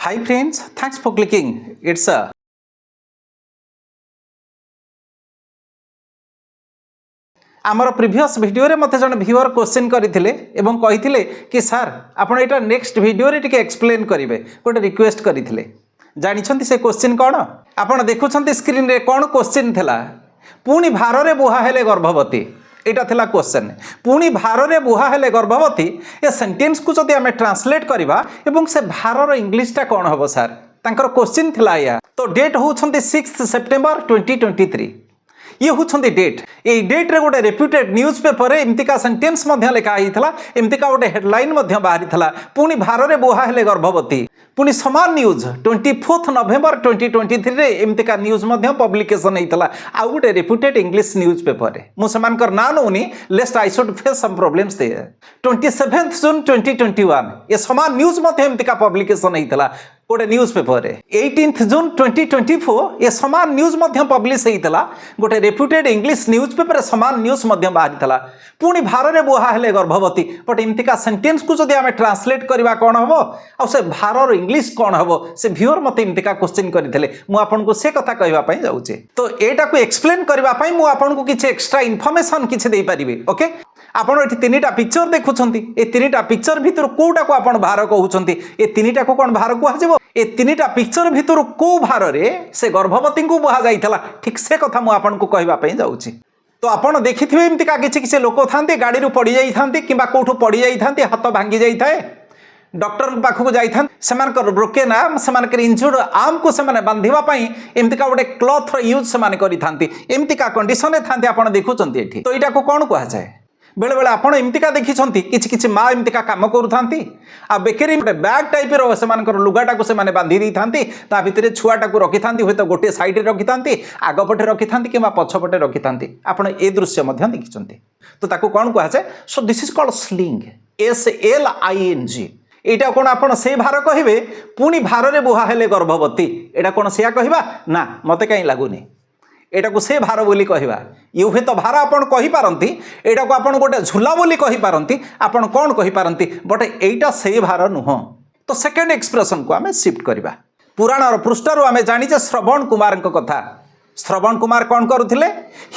Hi friends, thanks for clicking. It's a आमर previous video रे मते जन व्यूअर क्वेश्चन करथिले एवं कहिथिले कि सर आपण एटा नेक्स्ट वीडियो रे टिके एक्सप्लेन करिवे गोटे रिक्वेस्ट करथिले जानिछंती से क्वेश्चन कोन आपण देखुछंती स्क्रीन रे कोन क्वेश्चन थिला पुणी भार रे बुहा हेले गर्भवती एटा थिला क्वेश्चन पुणी भार रे बुहा हेले गर्भवती ए सेंटेंस को जदि हमें ट्रांसलेट करबा एवं से भार रो इंग्लिश टा कोन हबो सर तांकर क्वेश्चन थिला या तो डेट होउछंती 6 सेप्टेम्बर 2023 ये होउछंती डेट ए डेट रे गोटे रेप्यूटेड न्यूज पेपर रे एमतिका सेंटेंस मध्य लिखा हितला एमतिका गोटे हेडलाइन मध्य बाहरी थला पुणी भार रे बुहा हेले गर्भवती पुणी समान न्यूज 24 नवेम्बर 2023 रे एमतिका न्यूज मध्य पब्लिकेशन हितला आ गोटे रेप्यूटेड इंग्लिश न्यूज पेपर रे मु समानकर ना नोनी lest I should face some problems दे 27 जून 2021 ये समान न्यूज मध्य एमतिका पब्लिकेशन हितला गोटे न्यूज पेपर रे 18 जून 2024 ये समान न्यूज मध्य पब्लिश होता गोटे रेप्यूटेड इंग्लिश न्यूज पेपर समान न्यूज मध्य बाहरी थला पुणी भार रे बुहा हेले गर्भवती बट एमतिका सेंटेंस को जदि हमें ट्रांसलेट करबा कोन हबो आ से भार रो इंग्लिश कोन हबो से व्यूअर मते एमतिका क्वेश्चन करथिले मु आपन को से कथा कहबा पई जाउचे तो एटा को एक्सप्लेन करबा पई मु आपन को किछ एक्स्ट्रा इन्फॉर्मेशन किछ देई परिबे ओके आपण एठी तीनटा पिक्चर देखुछंती ए तीनटा पिक्चर भितर कोटा को आपण भार कहउछंती ए तीनटा को कोन भार को हजिबो ए तीनटा पिक्चर भितर को भार रे से गर्भवती को बुहा जाइथला ठीक से कथा मु आपन को कहबा पई जाउची तो आपण देखिथिबे एमतिका किछि लोक थांती गाड़ी रु पड़ी जाई थांती किबा कोठु पड़ी जाई थांती हाथ भांगी जाई थाए डॉक्टर पाखक जाई थां सेमानकर ब्रोकेन आर्म सेमानकर इंजुर्ड आर्म को सेमाने बांधिबा पई एमतिका गोटे क्लॉथ रो यूज सेमाने करि थांती एमतिका कंडीशन रे थांती आपण देखुचंती एठी तो एटा को कोन कहआ जाय बेले बेले आपण एमतिका देखिछंती किछि माँ एमतिका काम करूथांती आ बेकेरी गोटे बैग टाइप रो सेमानकर लुगाटा को सेमाने बांधी दी थांती ता भितरे छुआटा को रखि थांती होय तो गोटे साइड रे रखि थांती आगो पटे रखि थांती किबा पछ पटे रखि थांती आपण ए दृश्य मध्य देखिछंती तो ताको कोन कहआ जाय so this is called sling SLING एटा कोन आपण से भार कहिबे पुणी भार रे बुहा हेले गर्भवती एटा कोन सेया कहिबा ना मते काई लागुनी एटा को से भार बोली कहिबा यु हे तो भार आपण कहि पारंती एटा को आपण गोटे झुला बोली कहि पारंती आपण कोन कहि पारंती बट एटा से भार नुह तो सेकंड एक्सप्रेशन को हमें शिफ्ट करबा पुराण और पृष्ठरु हमें जानि जे श्रवण कुमार को कथा श्रवण कुमार कौन करुथिले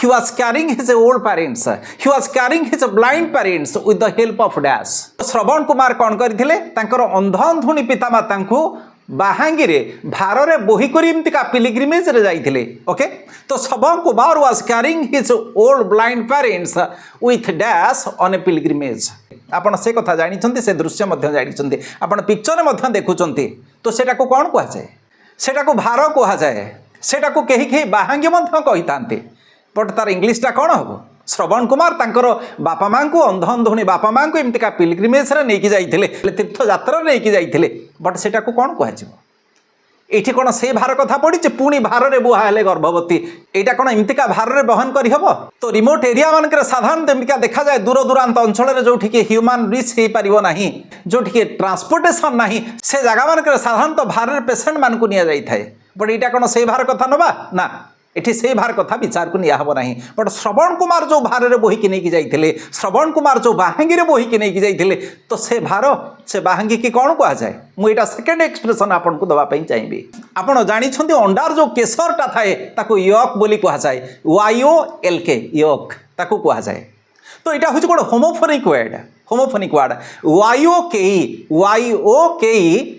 he was carrying his old parents he was carrying his blind parents with the help of dash Shravan Kumar कौन करथिले तांकर अंधअंधुनी पितामाता को बाहांगी रे भार रे बोही करी एमतिका पिलग्रिमेज रे जाइथिले ओके तो Shravan Kumar was carrying his old blind parents with dash on a pilgrimage आपण से कथा जानिछंती से दृश्य मध्य जानिछंती आपण पिक्चर मध्य देखुछंती तो सेटा को कोन कहआ जाय सेटा को भार कहआ जाय सेटा को केही बाहांगी मध्य कहितांती बट तार इंग्लिश टा कोन हबो श्रवण कुमार तांकर बापा मां को अंधअंधुणी बापा मां को एमतिका पिलग्रिमेज रे नेकी जाइथिले तीर्थ यात्रा रे नेकी जाइथिले बट सेटा को कोन कहआ जिवो एठी कोन से भार कथा पड़ी जे पुणी भार रे बुहा हेले गर्भवती एटा कोन एमतिका भार रे बहन करि हबो तो रिमोट एरिया मानकर साधारण एमतिका देखा जाय दूर दूरांत अंचल रे जोठी के ह्यूमन रिच हे परिबो नाही जोठी के ट्रांसपोर्टेशन नाही से जगह मानकर साधारण तो भार रे पेशेंट मान को निया जाई थाए बट एटा कोन से भार कथा नबा ना एठी से भार कथा विचार को निया हबो नाही बट श्रवण कुमार जो भार रे बोही के नेकी जाइथिले श्रवण कुमार जो बाहांगी रे बोही के नेकी जाइथिले तो से भार से बाहांगी की कोन कहआ जाय मु एटा सेकंड एक्सप्रेशन आपन को दबा पई चाहिबी आपण जानि छथि अंडार जो केसरटा थाए ताको यॉक बोली कहआ जाय YOLK यॉक ताको कहआ जाय तो एटा होछ कोड होमोफोनिक वर्ड YOKE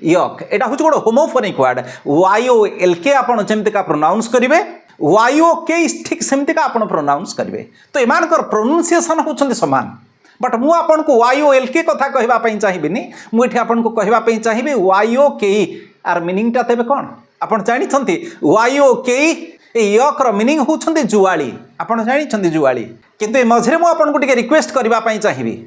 यॉक एटा होछ कोड होमोफोनिक वर्ड YOLK आपण जेमतिका प्रोनाउंस करिवे YOK ठीक सेमतिका आपण प्रोनाउंस करिवे तो एमानकर प्रोनाउंसिएशन होछन समान बट मु आपन को YOLK कथा कहबा पई चाहिबिनी मु एठी आपन को कहबा पई चाहिबी YOKE आर मीनिंग ता तेबे कोन आपण जानि छथि YOKE ए यॉक रो मीनिंग होछन जुआली आपण जानि छथि जुआली किंतु ए मझरे मु आपन को टिके रिक्वेस्ट करबा पई चाहिबी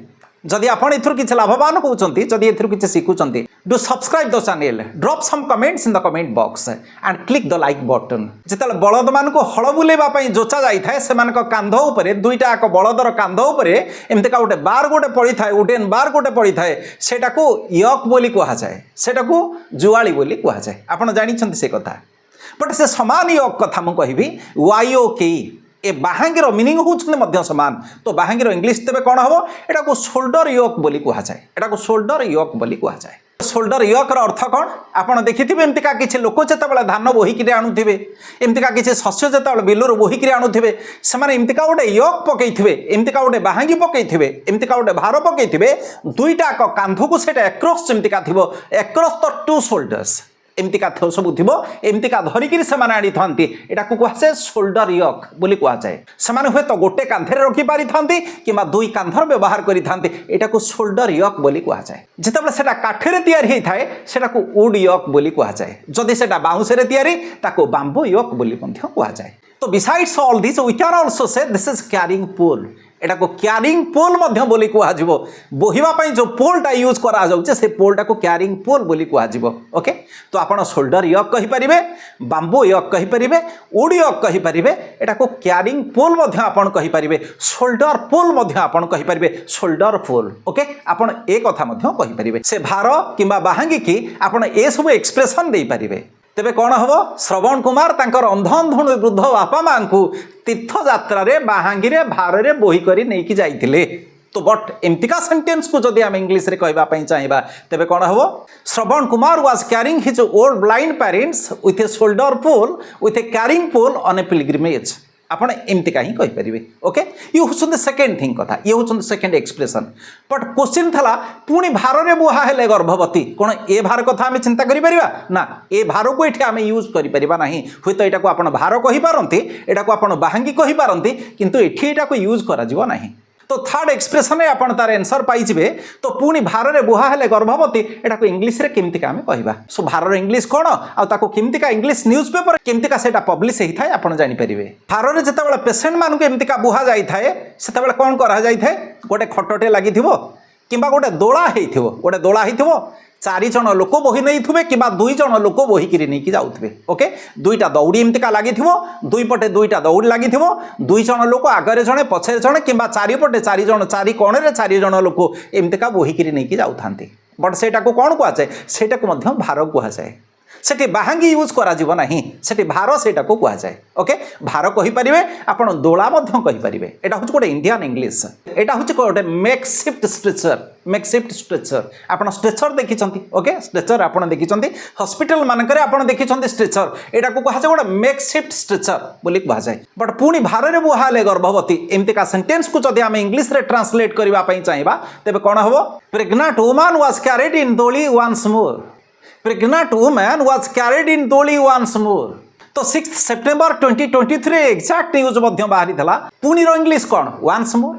जदि आपण एथुर किछ लाभवान होउचंती जदि एथुर किछ सिखुचंती do subscribe the channel drop some comments in the comment box and click the like button जेतल बळद मान को हळ बुलेबा पई जोचा जाई थाए सेमान को कांध ऊपर दुईटा को बळदर कांध ऊपर एमते का गोटे बार गोटे पड़ी थाए उडेन बार गोटे पड़ी थाए सेटा को यॉक बोली कहा जाए सेटा को जुआली बोली कहा जाए आपण जानि छंती से कथा बट से समान यॉक कथा मु कहिबी YOK ए बाहांगीर मीनिंग होती सामान तो बाहांगीर इंग्लीश तेरे कौन हम एटा को शोल्डर योक बोली कहुए एटा को शोल्डर योक बोली कहुए शोल्डर योक अर्थ कौन आपड़ देखिथे एमतीका किसी लोक जो धान बोहिक आणुवे एमतीका किसी शस्य जो बिलर बोहिक आणुवे से एमतीका गोटे योक पकईथे एमतीका गोटे बाहांगी पकईथे एमतीका गोटे भार पकईथे दुईटा कांध को एक्रॉस जमतीका थी एक्रॉस द टू शोल्डर्स एमतीका सब थी एमतीका धरिकी से आनी था यहाँ को कहुए शोल्डर योक बोली कहुए से हे तो गोटे कांधे रखी पारि था कि दुई कांधर व्यवहार करें को शोल्डर योक बोली कहुए जिते से काठरे या वुड योक बोली कहुए जदि से बाउंशे या बांबू योक बोली कहुए तो besides all this we can also say this is carrying pole एटा को क्यारिंग पोल मध्य बोली कहुजिबो बोहिबा जो पोलटा यूज करा जाउचे से पोलटा को क्यारिंग पोल बोली कहुजिबो ओके तो आपण शोल्डर योक कहि परिबे बांबू योक कहि परिबे वुड योक कहि परिबे एटा को क्यारिंग पोल मध्य आपण कहि परिबे शोल्डर पोल मध्य आपण कहि परिबे शोल्डर पोल ओके आपण ए कथा मध्य कहि परिबे से भार किंबा बाहांगी की आपण ए सब एक्सप्रेशन दे परिबे तेबे कौन हम श्रवण कुमार तांकर अंधन वृद्ध बापा माँ को तीर्थ यात्रा बाहांगी भार बोहिक नहीं जाइए तो बट एमतीका सेंटेंस को जदि आम इंग्लीश रे कहवाई चाहिए तेबे कौन हम Shravan Kumar was carrying his old blind parents with a shoulder pole with a carrying pole on a pilgrimage आपण एमतीका ही कहींपर ओके ये हूँ सेकेंड थिंग कथा ये हूँ सेकेंड एक्सप्रेशन बट क्वेश्चन था पुणी भार में बुहा हेले गर्भवती कौन ए भार कथा आम चिंता करिपरिबा ना ए भार को ये आम यूज करिपरिबा नाही हुई तो यहाँ को आपण भार कहींपारती यहाँ को आपण बाहांगी कहींपारती किंतु एठी को यूज करा जीवो नाही तो थर्ड एक्सप्रेशन में आपन तार आंसर पाइबे तो पुणी भार में बुहा हेले गर्भवती यहाँ को इंग्लीश रे केमतिका आम कहवा सो भार इंग्लीश कौन आउ केमतिका इंग्लीश न्यूज पेपर केमतिका सेटा पब्लिश होता है आपन जानि परिबे भार में जिते पेसेंट मानक एमतिका बुहा जाए से कौन करा जाए गोटे खटटे लगी किंबा गोटे दोला हो गोटे दोला हो 4 जन लोक बोही नहीं थे कि 2 जन लोक बोहिक नहीं जाऊे ओके दुईटा दौड़ी एमतीका लगी दुई पटे दुईटा दौड़ी लगी 2 जन लोक आगे जड़े पछे जड़े कि 4 पटे 4 जन 4 कोणे 4 जन लोक एमतीका बोहिक नहीं जाऊ था बट से कौन कहुए से भार कहुए सेठी बाहांगी यूज करा जीव नाही सेठी भार सेटा को कहुए ओके भार कहींपारे आप दोला कहींपारे यहाँ हूँ गोटे इंडियन इंग्लीश यहाँ हूँ गोटे मेकशिफ्ट स्ट्रेचर आप स्ट्रेचर देखी ओके स्ट्रेचर आप देखी हॉस्पिटल मानक आप देखी स्ट्रेचर यहाँ को कहुए गोटे मेकशिफ्ट स्ट्रेचर बोली कहुए बट पुणी भार में बुहाले गर्भवती एमतीका सेंटेंस को जब आम इंग्लीश रे ट्रांसलेट करने चाहिए तेरे कौन हम pregnant woman was carried in Doli once more Pregnant woman was carried in Doli once more. तो 6 सेप्टेम्बर 2023 एक्जाक्ट न्यूज बाहरी था पुणी इंग्लीश कौन once more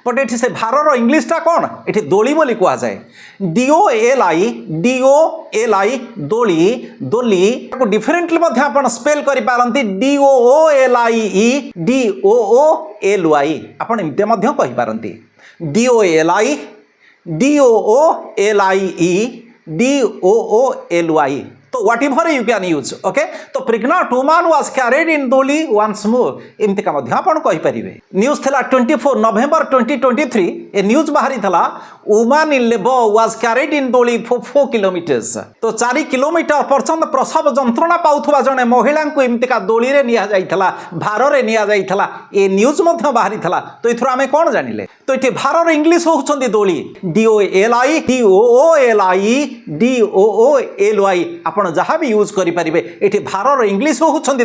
बट ये से भार इंग्लीश टा कौन ये दोली बोली कहुए DOLI दोली दोली को डिफरेंटली आप स्पेल करपारती DOOLI आप एमती कहींपारती DOLI DOOLY तो whatever you can use okay तो pregnant woman was carried in Doli once more एमतीका आपण कहींपारे न्यूज थिला 24 नवेम्बर 2023 ए न्यूज बाहरी था woman in labour was carried in Doli for 4 kilometres तो 4 किलोमीटर पर्यंत प्रसव जंत्रणा पाउथबा जने महिला को एमतीका दोली रे निया जाइथला भार रे निया जाइथला ए न्यूज बाहरी था तो इथरो आमे कोन जानिले तो इथे भार इंग्लिश होउछंदी दोली DOLI DOOLY आपण जहाँ भी यूज करें ये भार इंग्लीश होती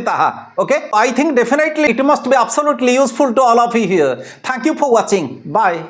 okay I think definitely it must be absolutely useful to all of you here thank you for watching bye.